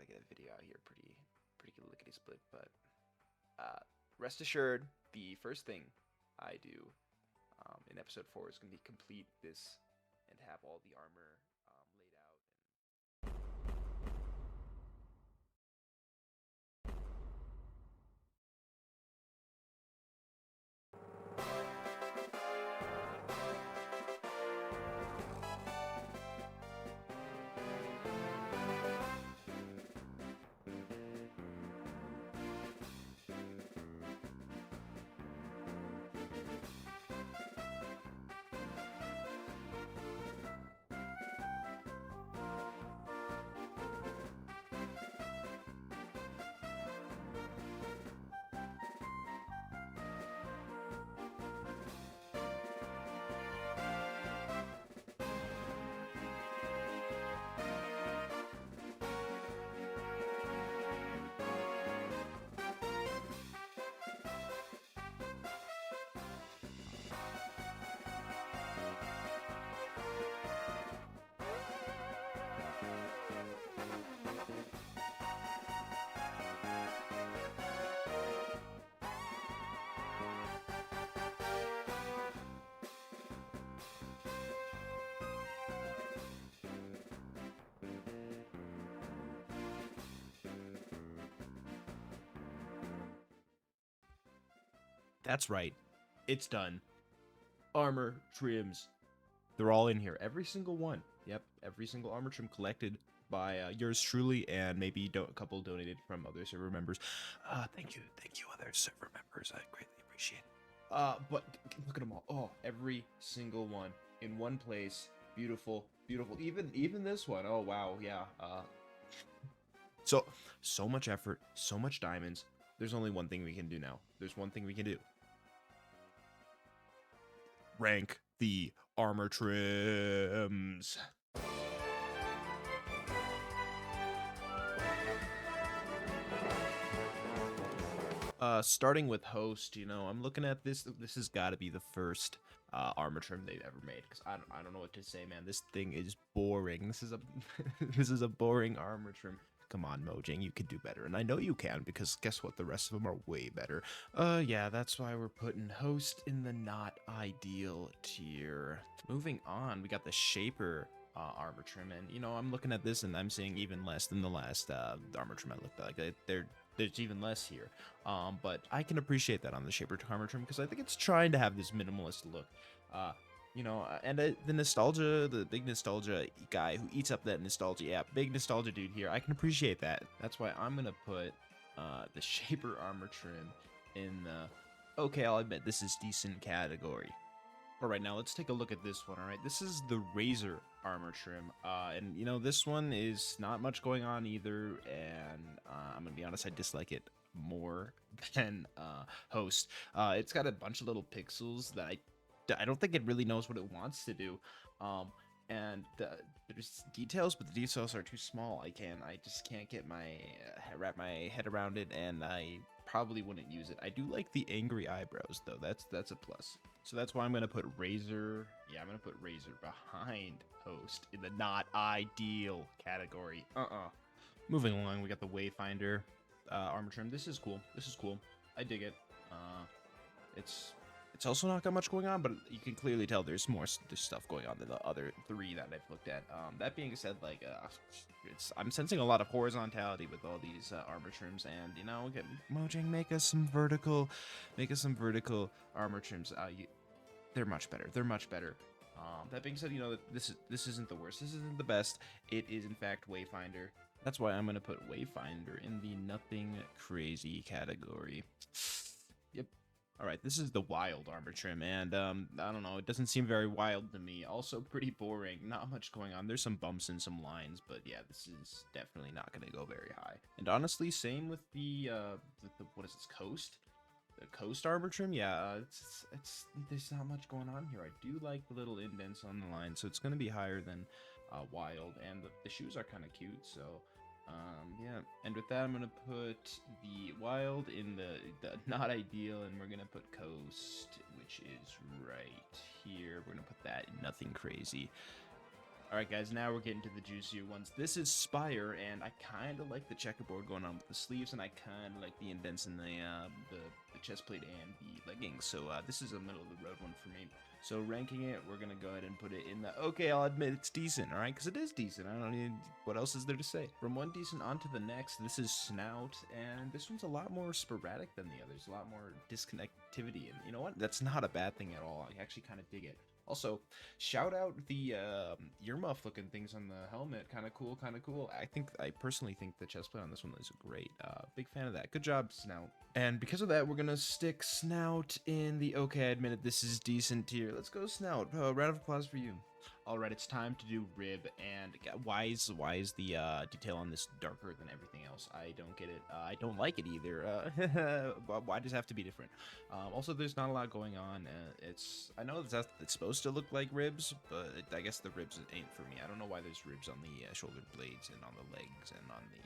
to get a video out here pretty lickety split. But rest assured, the first thing I do in episode 4 is going to be complete this and have all the armor laid out. That's right. It's done. Armor trims. They're all in here. Every single one. Yep, every single armor trim collected by yours truly, and maybe a couple donated from other server members. Thank you, other server members. I greatly appreciate it. But look at them all. Oh, every single one in one place. Beautiful, beautiful. Even this one. Oh wow, yeah. So much effort, so much diamonds. There's only one thing we can do now. There's one thing we can do. Rank the armor trims. Starting with host, I'm looking at this. This has got to be the first armor trim they've ever made, because I don't know what to say, man. This thing is boring. This is a this is a boring armor trim. Come on, Mojang, you could do better, and I know you can, because guess what? The rest of them are way better. Yeah, that's why we're putting host in the not ideal tier. Moving on, we got the shaper armor trim, and I'm looking at this and I'm seeing even less than the last armor trim I looked at. Like there's even less here, but I can appreciate that on the shaper armor trim, because I think it's trying to have this minimalist look. And the nostalgia, the big nostalgia guy who eats up that nostalgia, yeah, big nostalgia dude here, I can appreciate that. That's why I'm gonna put the shaper armor trim in the okay, I'll admit this is decent category. All right, now let's take a look at this one. All right, this is the Razor armor trim, and this one is not much going on either, and I'm gonna be honest, I dislike it more than host. It's got a bunch of little pixels that I don't think it really knows what it wants to do, and there's details, but the details are too small. I just can't get wrap my head around it, and I probably wouldn't use it. I do like the angry eyebrows though. That's a plus. So that's why I'm gonna put Razor. Yeah, I'm gonna put Razor behind host in the not ideal category. Moving along, we got the Wayfinder armor trim. This is cool. I dig it. It's also not got much going on, but you can clearly tell there's stuff going on than the other three that I've looked at. That being said, like, I'm sensing a lot of horizontality with all these armor trims, and Mojang, make us some vertical armor trims. They're much better. That being said, this isn't the worst. This isn't the best. It is in fact Wayfinder. That's why I'm gonna put Wayfinder in the nothing crazy category. Yep. All right, this is the wild armor trim, and I don't know, it doesn't seem very wild to me. Also pretty boring, not much going on. There's some bumps and some lines, but yeah, this is definitely not going to go very high. And honestly, same with the what is this, Coast? The Coast armor trim, yeah, it's there's not much going on here. I do like the little indents on the line, so it's going to be higher than wild, and the shoes are kind of cute, so yeah, and with that, I'm gonna put the wild in the not ideal, and we're gonna put coast, which is right here. We're gonna put that in nothing crazy. All right, guys, now we're getting to the juicier ones. This is Spire, and I kind of like the checkerboard going on with the sleeves, and I kind of like the indents in the chest plate and the leggings. So this is a middle of the road one for me. So ranking it, we're gonna go ahead and put it in the okay. I'll admit it's decent, all right, because it is decent. I don't need what else is there to say. From one decent on to the next, this is Snout, and this one's a lot more sporadic than the others. A lot more disconnectivity, and you know what? That's not a bad thing at all. I actually kind of dig it. Also, shout out the earmuff looking things on the helmet. Kind of cool, kind of cool. I personally think the chest plate on this one is great. Big fan of that. Good job, Snout. And because of that, we're gonna stick Snout in the okay, I admit it, this is decent tier. Let's go, Snout. Round of applause for you. All right, it's time to do rib. And why is the detail on this darker than everything else? I don't get it. I don't like it either. Why does it have to be different? Also, there's not a lot going on. I know it's supposed to look like ribs, but I guess the ribs ain't for me. I don't know why there's ribs on the shoulder blades and on the legs and on the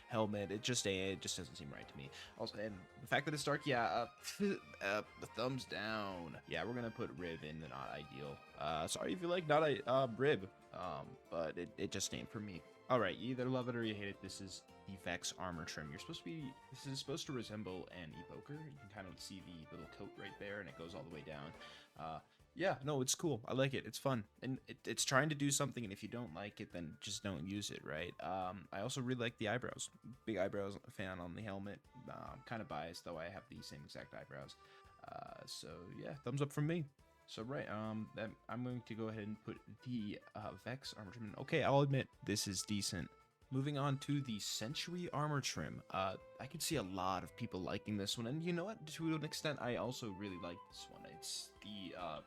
helmet. It just doesn't seem right to me. Also, and the fact that it's dark, yeah, the thumbs down. Yeah, we're gonna put rib in the not ideal. Sorry if you like not a rib, but it just ain't for me. All right, you either love it or you hate it. This is the Vex armor trim. This is supposed to resemble an evoker. You can kind of see the little coat right there, and it goes all the way down. Yeah, no, it's cool. I like it. It's fun, and it's trying to do something. And if you don't like it, then just don't use it, right? I also really like the eyebrows. Big eyebrows fan on the helmet. Kind of biased though. I have the same exact eyebrows. So yeah, thumbs up from me. So right, I'm going to go ahead and put the Vex armor trim in. Okay, I'll admit this is decent. Moving on to the Century armor trim. I could see a lot of people liking this one, and you know what? To an extent, I also really like this one. It's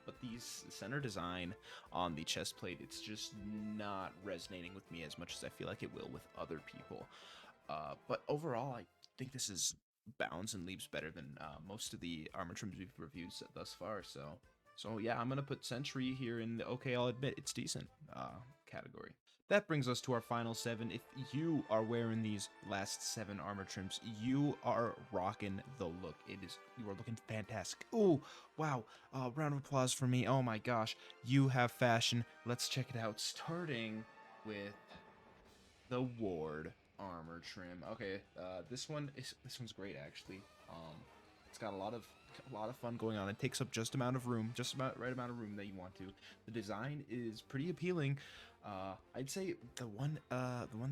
but the center design on the chest plate, it's just not resonating with me as much as I feel like it will with other people. But overall, I think this is bounds and leaps better than most of the armor trims we've reviewed thus far. So yeah, I'm gonna put Century here in the okay, I'll admit it's decent category. That brings us to our final 7. If you are wearing these last 7 armor trims, you are rocking the look. You are looking fantastic. Oh, wow. Round of applause for me. Oh my gosh. You have fashion. Let's check it out. Starting with the Ward armor trim. Okay, this one's great actually. It's got a lot of fun going on. It takes up just amount of room, just about right amount of room that you want to. The design is pretty appealing. I'd say the one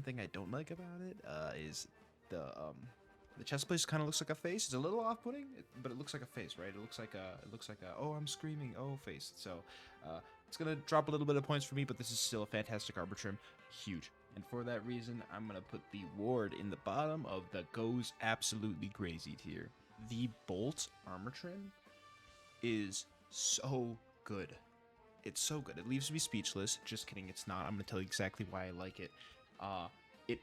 thing I don't like about it is the chest plate kind of looks like a face. It's a little off-putting, but it looks like a face, right? It looks like a oh, I'm screaming, oh face. So it's gonna drop a little bit of points for me, but this is still a fantastic armor trim, huge. And for that reason, I'm gonna put the Ward in the bottom of the goes absolutely crazy tier. The Bolt armor trim is so good. It's so good. It leaves me speechless. Just kidding, it's not. I'm gonna tell you exactly why I like it. It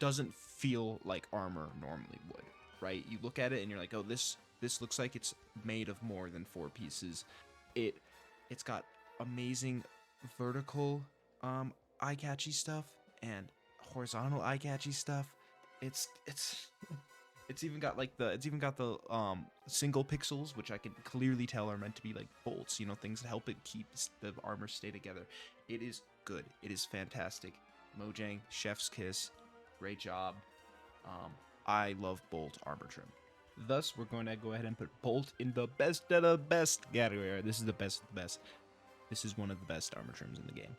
doesn't feel like armor normally would, right? You look at it and you're like, oh, this looks like it's made of more than 4 pieces. It's got amazing vertical eye-catchy stuff and horizontal eye-catchy stuff. It's even got the single pixels, which I can clearly tell are meant to be like bolts, you know, things that help it keep the armor stay together. It is good. It is fantastic. Mojang, chef's kiss, great job. I love Bolt armor trim. Thus, we're going to go ahead and put Bolt in the best of the best category. This is the best of the best. This is one of the best armor trims in the game.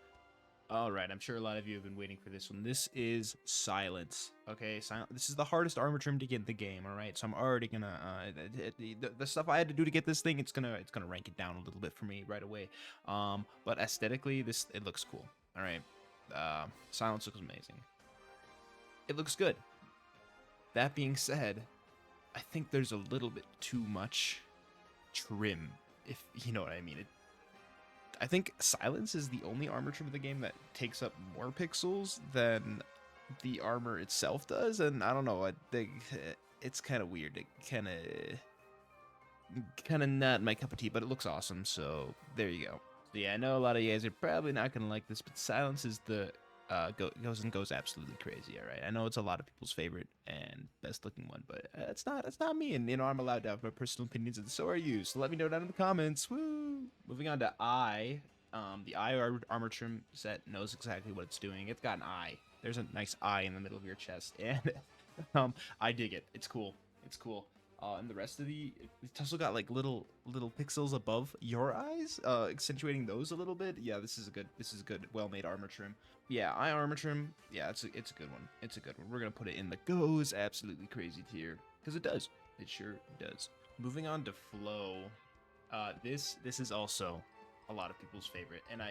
Alright, I'm sure a lot of you have been waiting for this one. This is Silence. Okay, this is the hardest armor trim to get in the game, alright? So I'm already gonna, the stuff I had to do to get this thing, it's gonna rank it down a little bit for me right away. But aesthetically, it looks cool, alright? Silence looks amazing. It looks good. That being said, I think there's a little bit too much trim, if you know what I mean. I think Silence is the only armor trim in the game that takes up more pixels than the armor itself does, and I don't know, I think it's kind of weird. It kind of not my cup of tea, but it looks awesome, so there you go. So yeah, I know a lot of you guys are probably not gonna like this, but Silence is the goes absolutely crazy. All right, I know it's a lot of people's favorite and best looking one, but it's not me, and you know I'm allowed to have my personal opinions, and so are you. So let me know down in the comments. Woo! Moving on to Eye. The eye armor trim set knows exactly what it's doing. It's got an eye. There's a nice eye in the middle of your chest, and I dig it. It's cool. It's cool. And the rest of it's also got like little pixels above your eyes, accentuating those a little bit. Yeah, this is a good, well-made armor trim. Yeah, eye armor trim. Yeah, it's a good one. It's a good one. We're gonna put it in the goes absolutely crazy tier because it does. It sure does. Moving on to flow. This is also a lot of people's favorite, and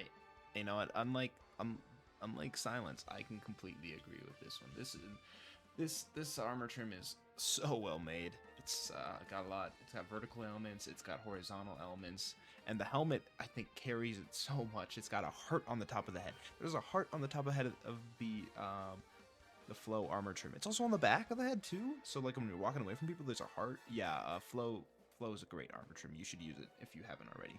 you know what? Unlike Silence, I can completely agree with this one. This armor trim is so well made. It's got a lot. It's got vertical elements. It's got horizontal elements, and the helmet I think carries it so much. It's got a heart on the top of the head. There's a heart on the top of the head of the flow armor trim. It's also on the back of the head too. So like when you're walking away from people, there's a heart. Yeah, flow is a great armor trim. You should use it if you haven't already.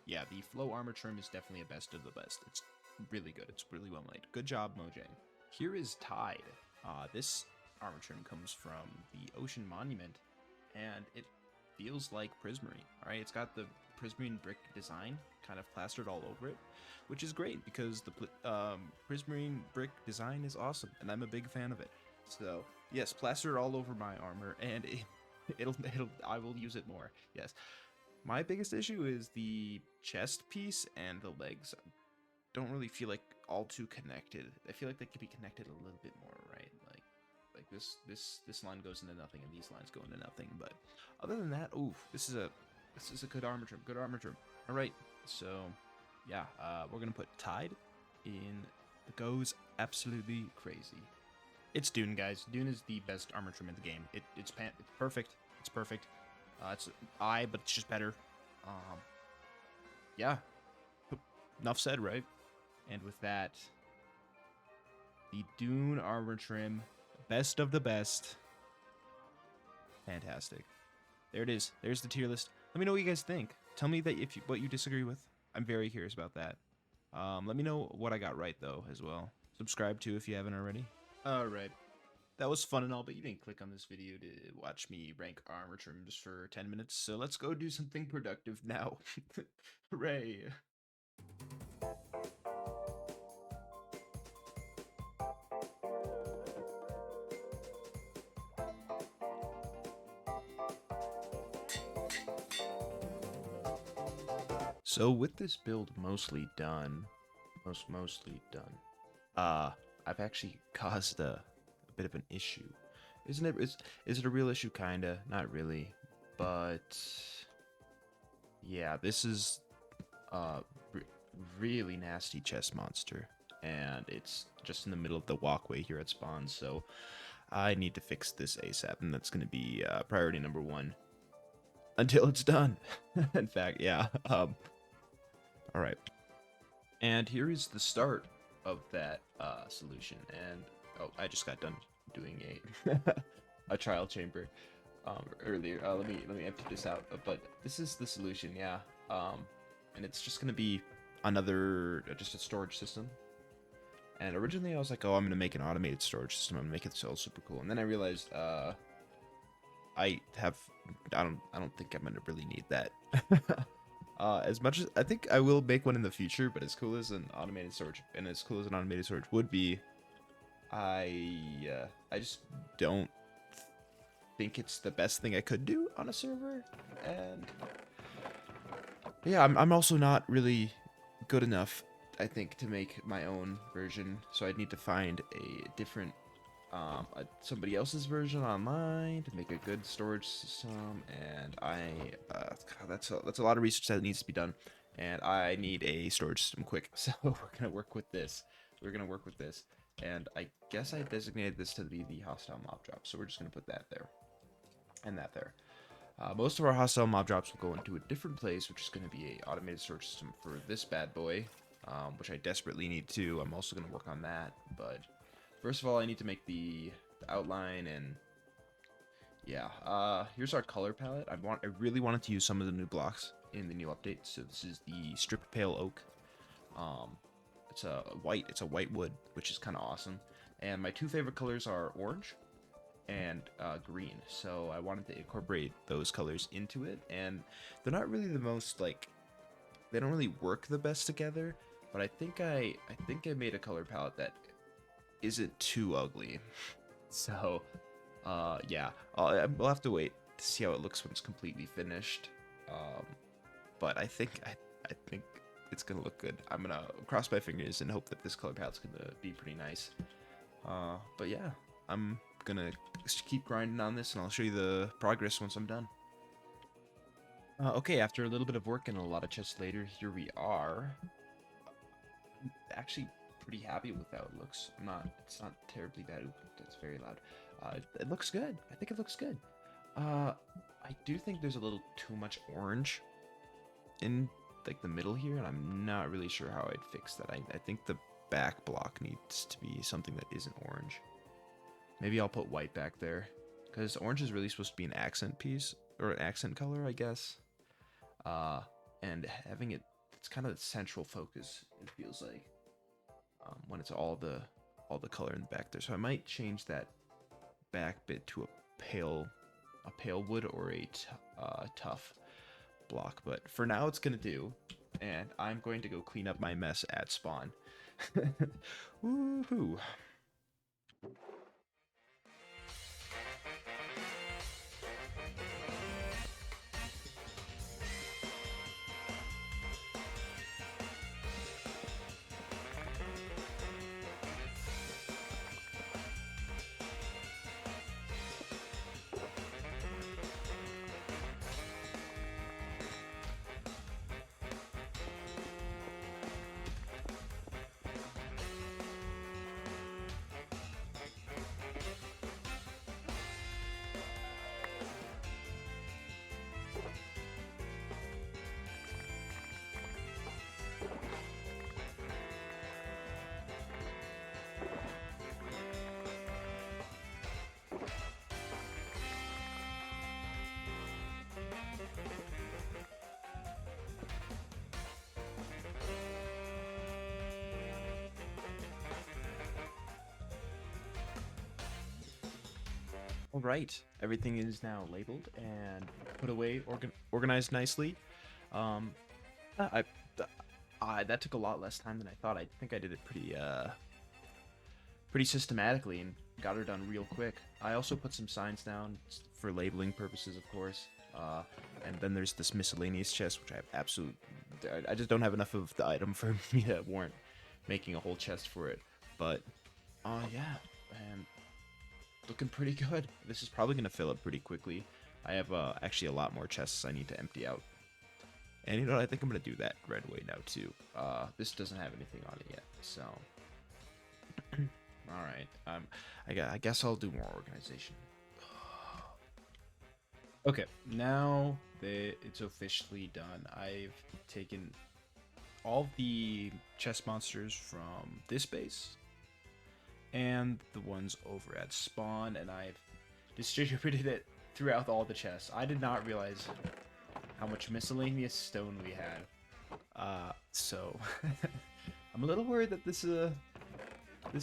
Yeah, the flow armor trim is definitely a best of the best. It's really good. It's really well made. Good job, Mojang. Here is Tide. This armor trim comes from the Ocean Monument, and it feels like Prismarine. All right, it's got the Prismarine brick design kind of plastered all over it, which is great because the Prismarine brick design is awesome, and I'm a big fan of it. So yes, plaster all over my armor, and I will use it more. Yes. My biggest issue is the chest piece and the legs don't really feel like all too connected. I feel like they could be connected a little bit more, right? Like this line goes into nothing and these lines go into nothing. But other than that, ooh, this is a good armor trim. Good armor trim. All right, so yeah, we're gonna put Tide in the goes absolutely crazy. It's Dune, guys. Dune is the best armor trim in the game. It's perfect. It's perfect. It's I, but it's just better. Yeah. Enough said, right? And with that, the Dune armor trim, best of the best. Fantastic. There it is. There's the tier list. Let me know what you guys think. Tell me that what you disagree with. I'm very curious about that. Let me know what I got right though as well. Subscribe too if you haven't already. All right. That was fun and all, but you didn't click on this video to watch me rank armor trims for 10 minutes, so let's go do something productive now. Hooray! So with this build mostly done, I've actually caused a bit of an issue. Isn't it? Is it a real issue? Kinda, not really, but yeah, this is really nasty chest monster, and it's just in the middle of the walkway here at spawn. So I need to fix this ASAP, and that's gonna be priority number 1 until it's done. In fact, yeah. All right, and here is the start of that solution. And oh, I just got done doing a trial chamber earlier. Let me empty this out. But this is the solution, yeah. And it's just gonna be another just a storage system. And originally I was like, oh, I'm gonna make an automated storage system. I'm gonna make it so super cool. And then I realized I don't think I'm gonna really need that. As much as I think I will make one in the future, but as cool as an automated storage would be, I just don't think it's the best thing I could do on a server. And yeah, I'm also not really good enough, I think, to make my own version. So I'd need to find a different somebody else's version online to make a good storage system, and God, that's a lot of research that needs to be done, and I need a storage system quick. So we're gonna work with this. And I guess I designated this to be the hostile mob drop, so we're just gonna put that there and that there. Most of our hostile mob drops will go into a different place, which is going to be a automated storage system for this bad boy, which I desperately need to. I'm also going to work on that, but first of all, I need to make the outline. And yeah, here's our color palette. I really wanted to use some of the new blocks in the new update. So this is the Strip Pale Oak. It's a white wood, which is kind of awesome. And my two favorite colors are orange and green, so I wanted to incorporate those colors into it. And they're not really the most like they don't really work the best together. But I think I made a color palette that isn't too ugly. So, yeah, we'll have to wait to see how it looks when it's completely finished. But I think it's gonna look good. I'm gonna cross my fingers and hope that this color palette's gonna be pretty nice. But yeah, I'm gonna just keep grinding on this, and I'll show you the progress once I'm done. Okay, after a little bit of work and a lot of chests later, here we are. I'm actually pretty happy with how it looks. It's not terribly bad. Ooh, that's very loud. It looks good. I think it looks good. I do think there's a little too much orange in like the middle here, and I'm not really sure how I'd fix that. I think the back block needs to be something that isn't orange. Maybe I'll put white back there, because orange is really supposed to be an accent piece, or an accent color, I guess. And having it's kind of the central focus, it feels like, when it's all the color in the back there. So I might change that back bit to a pale wood or a tough block, but for now it's gonna do, and I'm going to go clean up my mess at spawn. Woohoo! All right, everything is now labeled and put away, organized nicely. Um, that took a lot less time than I thought. I think I did it pretty systematically and got her done real quick. I also put some signs down for labeling purposes, of course. And then there's this miscellaneous chest, which I just don't have enough of the item for me to warrant making a whole chest for it. But, yeah, and looking pretty good. This is probably going to fill up pretty quickly. I have actually a lot more chests I need to empty out. And you know what? I think I'm going to do that right away now too. This doesn't have anything on it yet, so... Alright, I guess I'll do more organization. Okay, now that it's officially done, I've taken all the chest monsters from this base and the ones over at spawn, and I've distributed it throughout all the chests. I did not realize how much miscellaneous stone we had. So I'm a little worried that this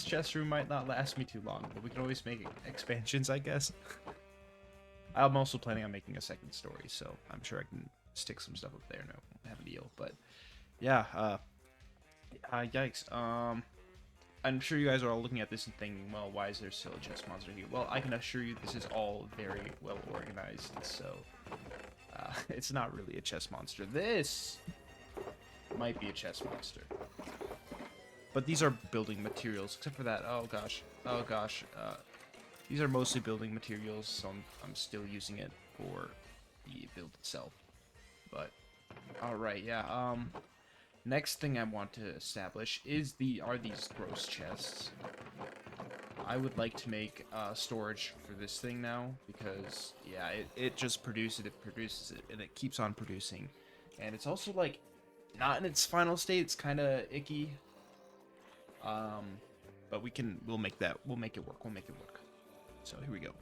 chest room might not last me too long, but we can always make expansions, I guess. I'm also planning on making a second story, so I'm sure I can stick some stuff up there. No, won't have a deal. But yeah, yikes. I'm sure you guys are all looking at this and thinking, well, why is there still a chest monster here? Well, I can assure you this is all very well organized, so it's not really a chest monster. This might be a chest monster. But these are building materials, except for that. Oh gosh. These are mostly building materials, so I'm still using it for the build itself. But alright, yeah. Next thing I want to establish is are these gross chests. I would like to make storage for this thing now, because yeah, it just produces it, and it keeps on producing. And it's also like not in its final state. It's kind of icky. But we'll make it work. So here we go.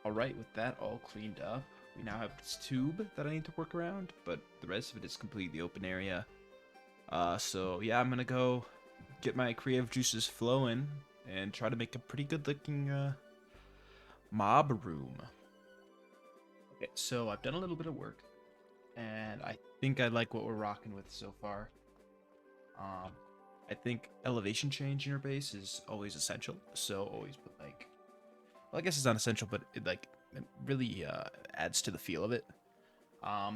Alright, with that all cleaned up, we now have this tube that I need to work around, but the rest of it is completely open area. So yeah, I'm gonna go get my creative juices flowing and try to make a pretty good looking mob room. Okay, so I've done a little bit of work, and I think I like what we're rocking with so far. I think elevation change in your base is always essential, so always put like, well, I guess it's not essential, but it really adds to the feel of it.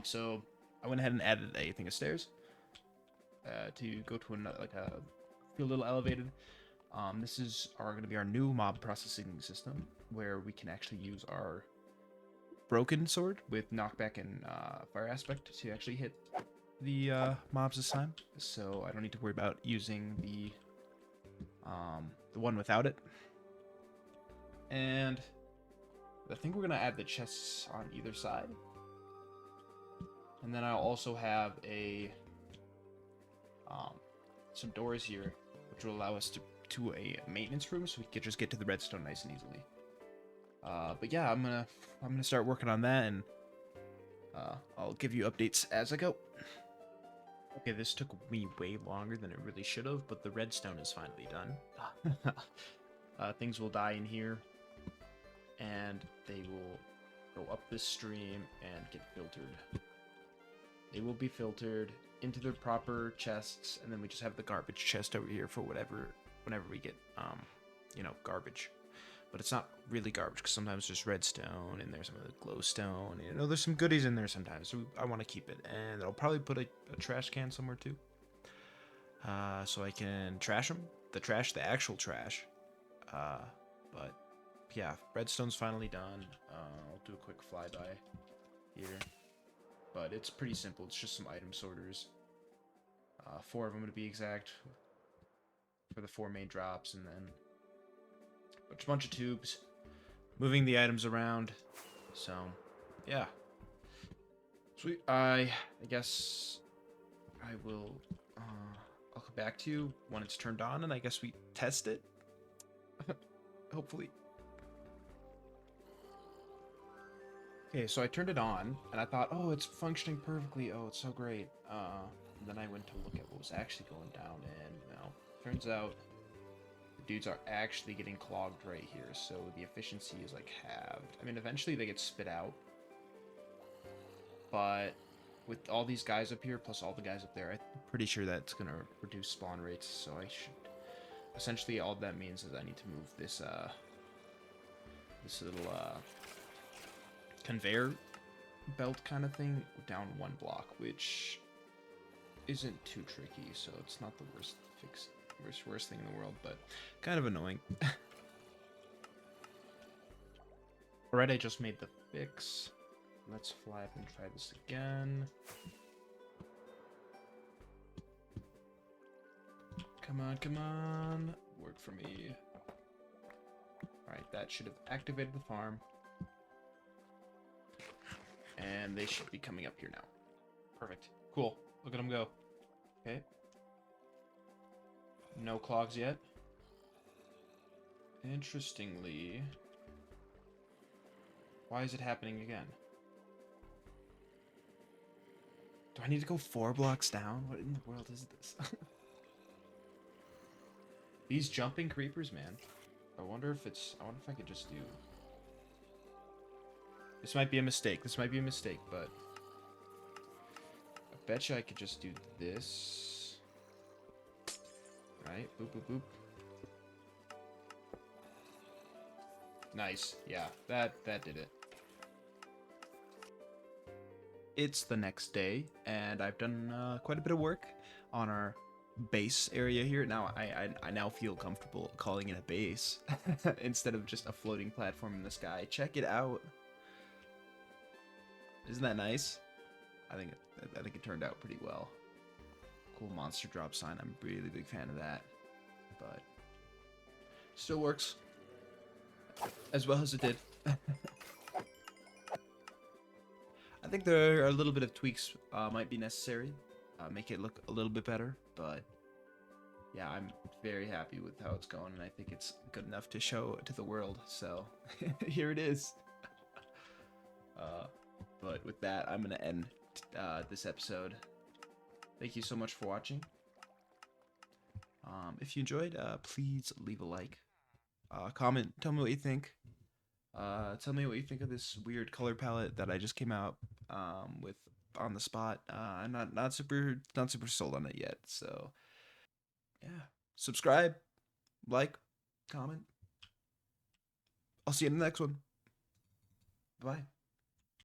So I went ahead and added a thing of stairs to go to another, like a feel a little elevated. This is going to be our new mob processing system, where we can actually use our broken sword with knockback and fire aspect to actually hit the mobs this time. So I don't need to worry about using the one without it. And I think we're gonna add the chests on either side, and then I'll also have a some doors here, which will allow us to a maintenance room, so we can just get to the redstone nice and easily. But yeah, I'm gonna start working on that, and I'll give you updates as I go. Okay, this took me way longer than it really should have, but the redstone is finally done. Things will die in here, and they will go up this stream and get filtered. They will be filtered into their proper chests, and then we just have the garbage chest over here for whenever we get, you know, garbage. But it's not really garbage, because sometimes there's redstone, and there's some of the glowstone. You know, there's some goodies in there sometimes, so I want to keep it. And I'll probably put a trash can somewhere, too. So I can trash them. The actual trash. But, yeah, redstone's finally done. I'll do a quick flyby here. But it's pretty simple. It's just some item sorters. 4 of them to be exact, for the 4 main drops, and then a bunch of tubes, moving the items around. So, yeah. Sweet. I guess I will. I'll come back to you when it's turned on, and I guess we test it. Hopefully. Okay, so I turned it on, and I thought, oh, it's functioning perfectly. Oh, it's so great. And then I went to look at what was actually going down, and turns out the dudes are actually getting clogged right here. So the efficiency is like halved. I mean, eventually they get spit out, but with all these guys up here plus all the guys up there, I'm pretty sure that's gonna reduce spawn rates. So I should. Essentially, all that means is I need to move this this little conveyor belt kind of thing down 1 block, which isn't too tricky, so it's not the worst thing in the world, but kind of annoying. Alright, I just made the fix. Let's fly up and try this again. Come on, come on. Work for me. Alright, that should have activated the farm. And they should be coming up here now. Perfect. Cool. Look at them go. Okay. No clogs yet. Interestingly, why is it happening again? Do I need to go 4 blocks down? What in the world is this? These jumping creepers, man. I wonder if I could just do... This might be a mistake. But I bet you I could just do this. Right? Boop, boop, boop. Nice. Yeah, that did it. It's the next day, and I've done quite a bit of work on our base area here. Now I now feel comfortable calling it a base instead of just a floating platform in the sky. Check it out. Isn't that nice? I think it turned out pretty well. Cool monster drop sign. I'm a really big fan of that. But still works as well as it did. I think there are a little bit of tweaks might be necessary. Make it look a little bit better, but yeah, I'm very happy with how it's going, and I think it's good enough to show to the world. So here it is. But with that, I'm gonna end this episode. Thank you so much for watching. If you enjoyed, please leave a like, comment, tell me what you think. Tell me what you think of this weird color palette that I just came out with on the spot. I'm not super sold on it yet. So yeah, subscribe, like, comment. I'll see you in the next one. Bye.